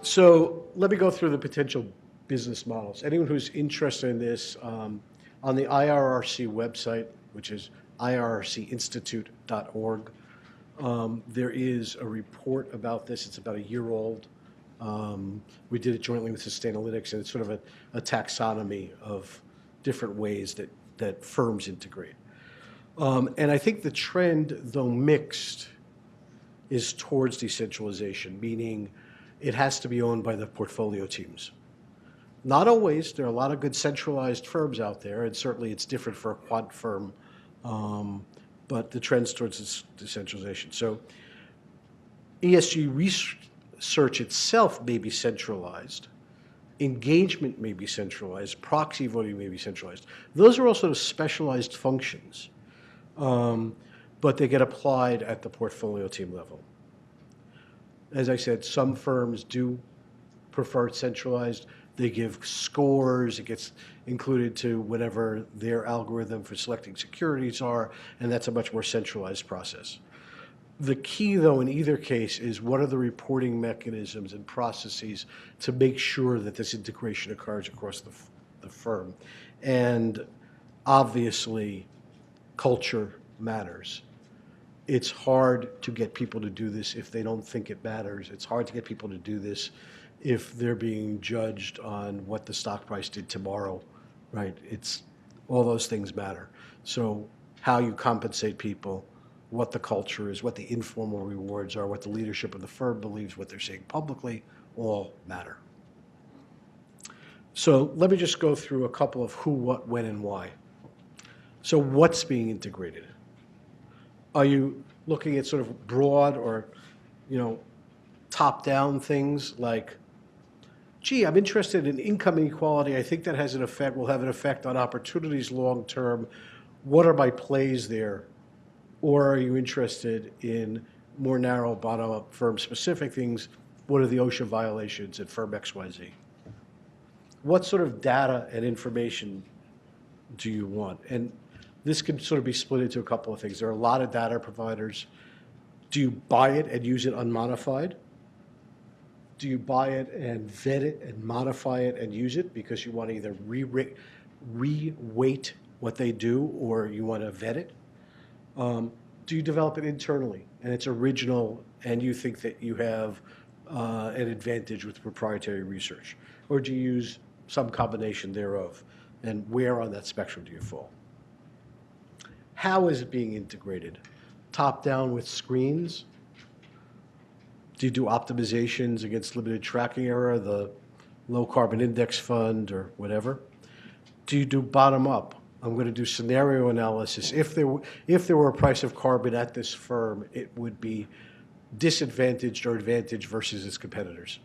So let me go through the potential business models. Anyone who's interested in this, on the IRRC website, which is irrcinstitute.org, there is a report about this. It's about a year old. We did it jointly with Sustainalytics, and it's sort of a taxonomy of different ways that firms integrate. And I think the trend, though mixed, is towards decentralization, meaning it has to be owned by the portfolio teams. Not always. There are a lot of good centralized firms out there, and certainly it's different for a quant firm, but the trend's towards decentralization. So ESG research itself may be centralized. Engagement may be centralized. Proxy voting may be centralized. Those are all sort of specialized functions, but they get applied at the portfolio team level. As I said, some firms do prefer it centralized. They give scores. It gets included to whatever their algorithm for selecting securities are, and that's a much more centralized process. The key, though, in either case is what are the reporting mechanisms and processes to make sure that this integration occurs across the firm. And obviously, culture matters. It's hard to get people to do this if they don't think it matters. It's hard to get people to do this if they're being judged on what the stock price did tomorrow, right? All those things matter. So how you compensate people, what the culture is, what the informal rewards are, what the leadership of the firm believes, what they're saying publicly, all matter. So let me just go through a couple of who, what, when, and why. So what's being integrated? Are you looking at sort of broad or, top-down things like, gee, I'm interested in income inequality. I think that will have an effect on opportunities long-term. What are my plays there? Or are you interested in more narrow, bottom-up, firm-specific things? What are the OSHA violations at firm XYZ? What sort of data and information do you want? And this can sort of be split into a couple of things. There are a lot of data providers. Do you buy it and use it unmodified? Do you buy it and vet it and modify it and use it because you want to either re-weight what they do or you want to vet it? Do you develop it internally and it's original and you think that you have an advantage with proprietary research? Or do you use some combination thereof? And where on that spectrum do you fall? How is it being integrated? Top-down with screens? Do you do optimizations against limited tracking error, the low carbon index fund or whatever? Do you do bottom-up? I'm going to do scenario analysis. If there were a price of carbon at this firm, it would be disadvantaged or advantaged versus its competitors,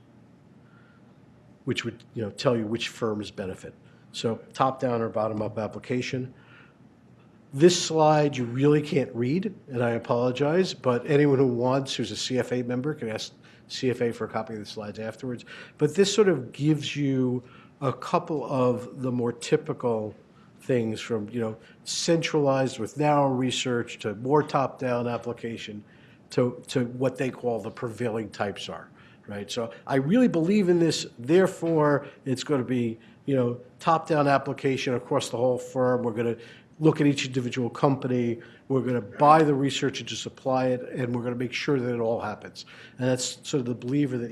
which would tell you which firms benefit. So top-down or bottom-up application. This slide you really can't read, and I apologize, but anyone who wants, who's a CFA member, can ask CFA for a copy of the slides afterwards. But this sort of gives you a couple of the more typical things from, centralized with narrow research to more top-down application to what they call the prevailing types are, right? So I really believe in this, therefore it's going to be, top-down application across the whole firm. We're going to look at each individual company, we're going to buy the research and just apply it, and we're going to make sure that it all happens. And that's sort of the believer that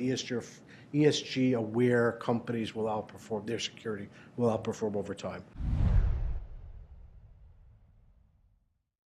ESG-aware companies will outperform, their security will outperform over time.